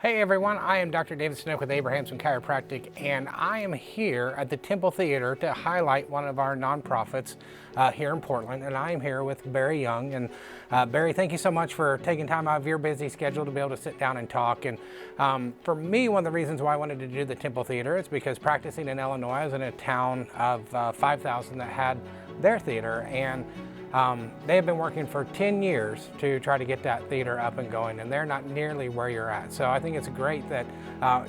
Hey everyone, I am Dr. David Snook with Abrahamson Chiropractic, and I am here at the Temple Theater to highlight one of our nonprofits here in Portland. And I am here with Barry Young. And Barry, thank you so much for taking time out of your busy schedule to be able to sit down and talk. And for me, one of the reasons why I wanted to do the Temple Theater is because practicing in Illinois, I was in a town of 5,000 that had their theater. And they have been working for 10 years to try to get that theater up and going, and they're not nearly where you're at. So I think it's great that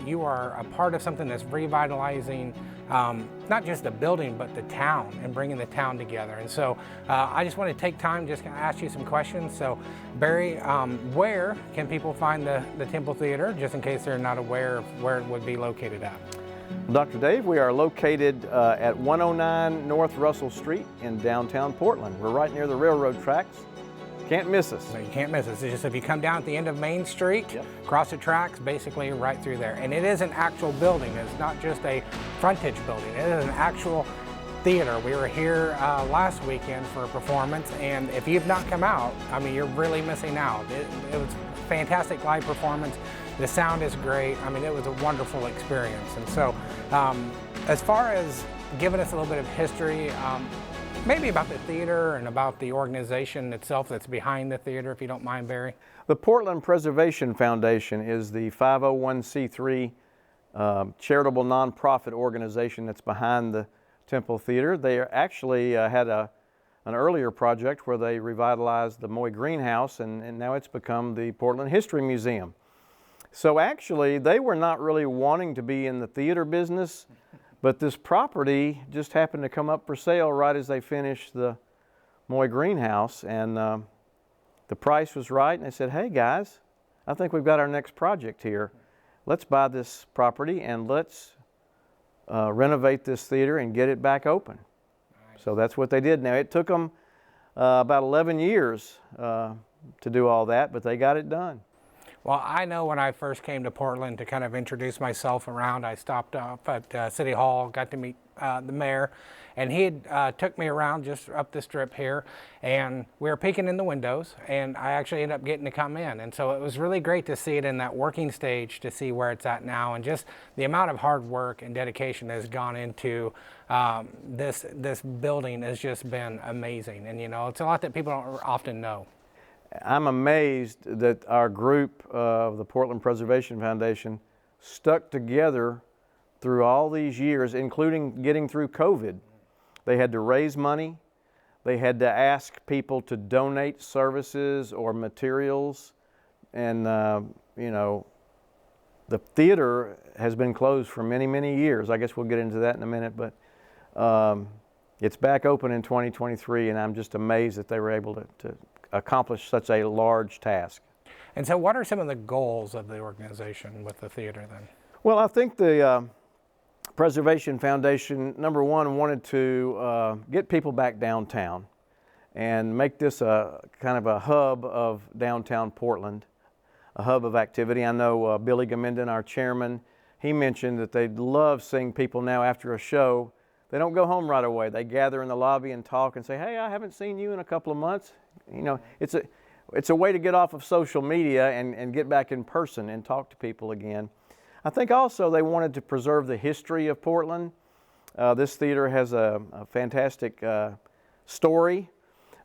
you are a part of something that's revitalizing not just the building, but the town, and bringing the town together. And so I just want to take time just to ask you some questions. So Barry, where can people find the Temple Theater, just in case they're not aware of where it would be located at? Dr. Dave, we are located at 109 North Russell Street in downtown Portland. We're right near the railroad tracks. Can't miss us. So you can't miss us. It's just if you come down at the end of Main Street, cross the tracks, basically right through there. And it is an actual building. It's not just a frontage building. It is an actual theater. We were here last weekend for a performance, and if you've not come out, I mean, you're really missing out. It was a fantastic live performance. The sound is great. I mean, it was a wonderful experience. And so, as far as giving us a little bit of history, maybe about the theater and about the organization itself that's behind the theater, if you don't mind, Barry. The Portland Preservation Foundation is the 501c3 charitable nonprofit organization that's behind the Temple Theater. They actually had an earlier project where they revitalized the Moy Greenhouse, and now it's become the Portland History Museum. So actually, they were not really wanting to be in the theater business, but this property just happened to come up for sale right as they finished the Moy Greenhouse, and the price was right, and they said, hey guys, I think we've got our next project here. Let's buy this property and let's renovate this theater and get it back open. Nice. So that's what they did. Now, it took them about 11 years to do all that, but they got it done. Well, I know when I first came to Portland to kind of introduce myself around, I stopped off at City Hall, got to meet the mayor, and he had took me around just up the strip here, and we were peeking in the windows, and I actually ended up getting to come in. And so it was really great to see it in that working stage, to see where it's at now, and just the amount of hard work and dedication that has gone into this building has just been amazing. And you know, it's a lot that people don't often know. I'm amazed that our group of the Portland Preservation Foundation stuck together through all these years, including getting through COVID. They had to raise money. They had to ask people to donate services or materials. And, you know, the theater has been closed for many, many years. I guess we'll get into that in a minute, but it's back open in 2023, and I'm just amazed that they were able to accomplish such a large task. And so what are some of the goals of the organization with the theater then? Well, I think the Preservation Foundation, number one, wanted to get people back downtown and make this a kind of a hub of downtown Portland, a hub of activity. I know Billy Gaminden, our chairman, he mentioned that they'd love seeing people now after a show. They don't go home right away. They gather in the lobby and talk and say, hey, I haven't seen you in a couple of months. You know, it's a way to get off of social media and get back in person and talk to people again. I think also they wanted to preserve the history of Portland. This theater has a fantastic story,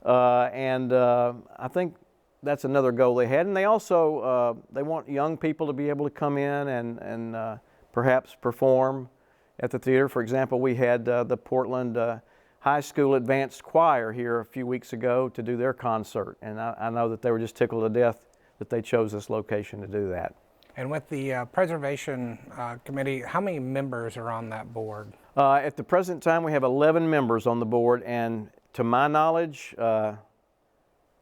and I think that's another goal they had. And they also they want young people to be able to come in and perhaps perform at the theater. For example, we had the Portland High School Advanced Choir here a few weeks ago to do their concert, and I know that they were just tickled to death that they chose this location to do that. And with the Preservation Committee, how many members are on that board? At the present time, we have 11 members on the board, and to my knowledge,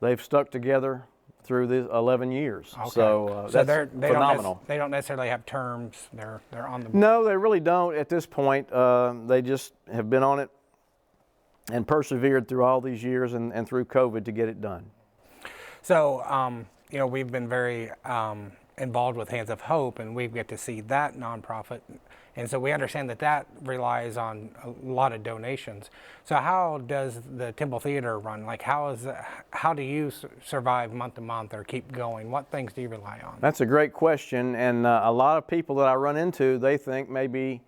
they've stuck together through the 11 years. Okay. So that's phenomenal. They don't necessarily have terms. They're on the board. No, they really don't at this point. They just have been on it and persevered through all these years and through COVID to get it done. So, you know, we've been very involved with Hands of Hope, and we get to see that nonprofit. And so we understand that that relies on a lot of donations. So how does the Temple Theater run? Like how do you survive month to month or keep going? What things do you rely on? That's a great question, and a lot of people that I run into, they think maybe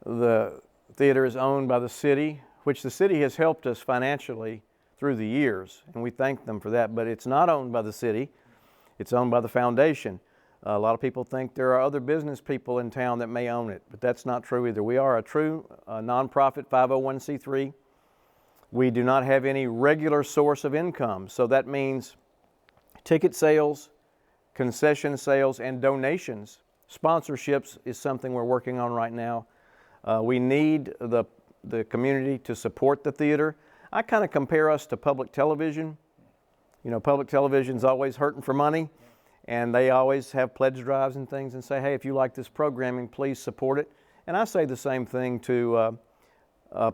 the theater is owned by the city, which the city has helped us financially through the years, and we thank them for that, but it's not owned by the city. It's owned by the foundation. A lot of people think there are other business people in town that may own it, but that's not true either. We are a true nonprofit 501c3. We do not have any regular source of income, so that means ticket sales, concession sales, and donations. Sponsorships is something we're working on right now. We need the community to support the theater. I kind of compare us to public television. You know, public television's always hurting for money, and they always have pledge drives and things and say, hey, if you like this programming, please support it. And I say the same thing to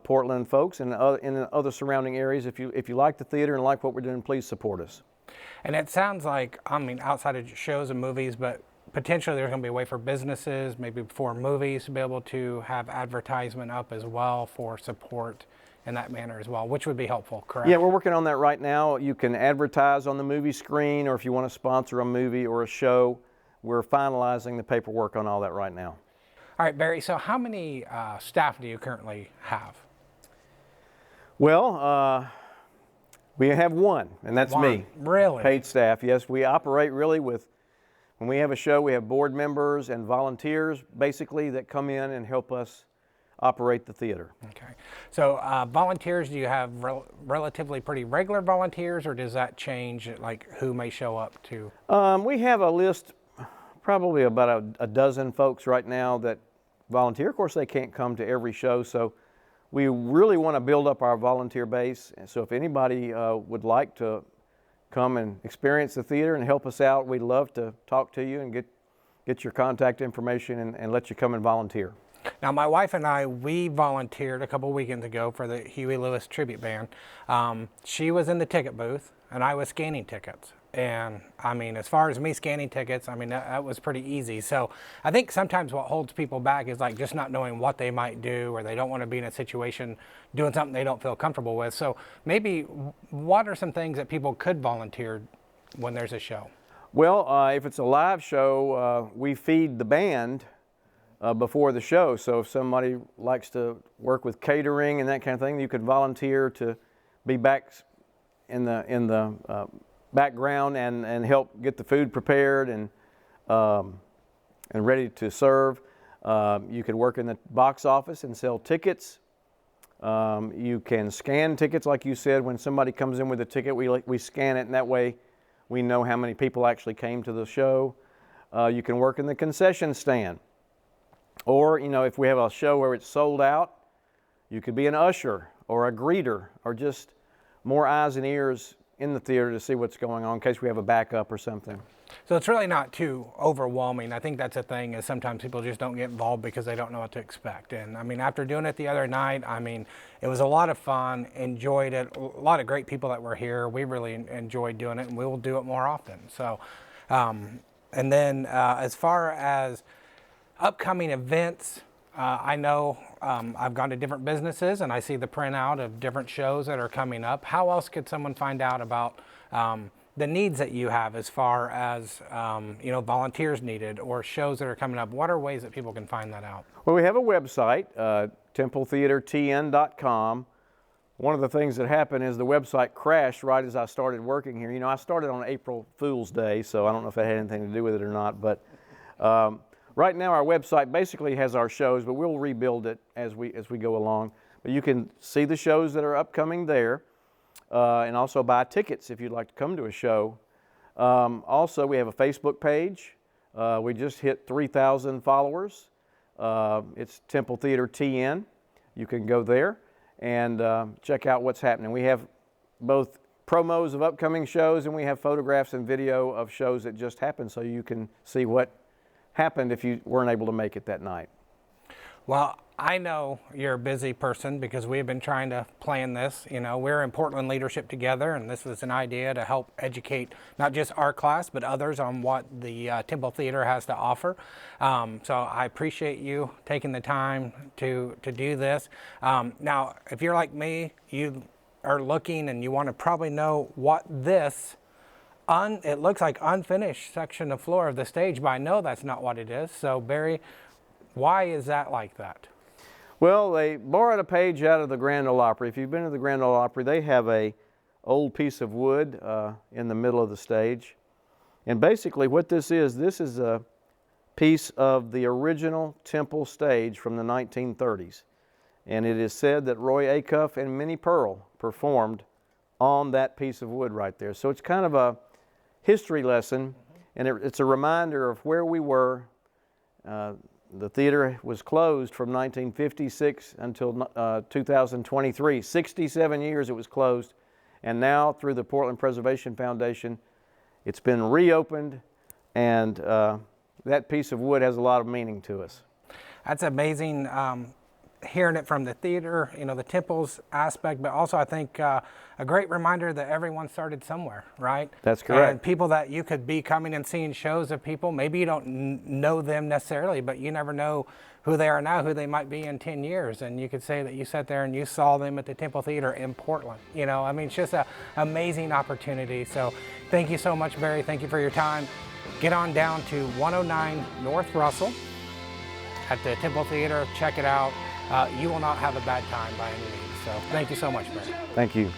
Portland folks and in other surrounding areas. If you like the theater and like what we're doing, please support us. And it sounds like, I mean, outside of shows and movies, but potentially there's going to be a way for businesses, maybe for movies, to be able to have advertisement up as well for support in that manner as well, which would be helpful, correct? Yeah, we're working on that right now. You can advertise on the movie screen, or if you want to sponsor a movie or a show, we're finalizing the paperwork on all that right now. All right, Barry, so how many staff do you currently have? Well, we have one, and that's me. Really? Paid staff, yes. We operate really with, when we have a show, we have board members and volunteers, basically, that come in and help us operate the theater. Okay. So volunteers, do you have relatively pretty regular volunteers, or does that change, like who may show up to? We have a list, probably about a dozen folks right now that volunteer. Of course, they can't come to every show, so we really want to build up our volunteer base. And so if anybody would like to come and experience the theater and help us out, we'd love to talk to you and get your contact information and let you come and volunteer. Now, my wife and I, we volunteered a couple weekends ago for the Huey Lewis tribute band. She was in the ticket booth, and I was scanning tickets. And I mean, as far as me scanning tickets, I mean, that was pretty easy. So I think sometimes what holds people back is like just not knowing what they might do, or they don't want to be in a situation doing something they don't feel comfortable with. So maybe what are some things that people could volunteer when there's a show? Well, if it's a live show, we feed the band before the show. So if somebody likes to work with catering and that kind of thing, you could volunteer to be back in the background and help get the food prepared and ready to serve. You could work in the box office and sell tickets. You can scan tickets, like you said. When somebody comes in with a ticket, we scan it, and that way we know how many people actually came to the show. You can work in the concession stand. Or, you know, if we have a show where it's sold out, you could be an usher or a greeter, or just more eyes and ears in the theater to see what's going on in case we have a backup or something. So it's really not too overwhelming. I think that's a thing, is sometimes people just don't get involved because they don't know what to expect. And I mean, after doing it the other night, I mean, it was a lot of fun, enjoyed it, a lot of great people that were here. We really enjoyed doing it, and we will do it more often. So, and then as far as upcoming events, I know I've gone to different businesses and I see the printout of different shows that are coming up. How else could someone find out about the needs that you have as far as you know, volunteers needed or shows that are coming up? What are ways that people can find that out? Well, we have a website, templetheatertn.com. One of the things that happened is the website crashed right as I started working here. You know, I started on April Fool's Day, so I don't know if that had anything to do with it or not, but right now our website basically has our shows, but we'll rebuild it as we go along. But you can see the shows that are upcoming there, and also buy tickets if you'd like to come to a show. Also, we have a Facebook page. We just hit 3,000 followers. It's Temple Theater TN. You can go there and check out what's happening. We have both promos of upcoming shows, and we have photographs and video of shows that just happened, so you can see what happened if you weren't able to make it that night. Well, I know you're a busy person because we've been trying to plan this. You know, we're in Portland Leadership together, and this is an idea to help educate not just our class, but others on what the Temple Theater has to offer. So I appreciate you taking the time to do this. Now, if you're like me, you are looking and you want to probably know what this it looks like unfinished section of floor of the stage, but I know that's not what it is. So Barry, why is that like that? Well, they borrowed a page out of the Grand Ole Opry. If you've been to the Grand Ole Opry, they have a old piece of wood in the middle of the stage. And basically what this is a piece of the original Temple stage from the 1930s. And it is said that Roy Acuff and Minnie Pearl performed on that piece of wood right there. So it's kind of a history lesson, and it's a reminder of where we were. The theater was closed from 1956 until 2023. 67 years it was closed, and now through the Portland Preservation Foundation, it's been reopened, and that piece of wood has a lot of meaning to us. That's amazing. Hearing it from the theater, you know, the Temple's aspect, but also I think a great reminder that everyone started somewhere, right? That's correct. And people that you could be coming and seeing shows of people, maybe you don't know them necessarily, but you never know who they are now, who they might be in 10 years. And you could say that you sat there and you saw them at the Temple Theater in Portland. You know, I mean, it's just an amazing opportunity. So thank you so much, Barry. Thank you for your time. Get on down to 109 North Russell at the Temple Theater. Check it out. You will not have a bad time by any means. So thank you so much, Barry. Thank you.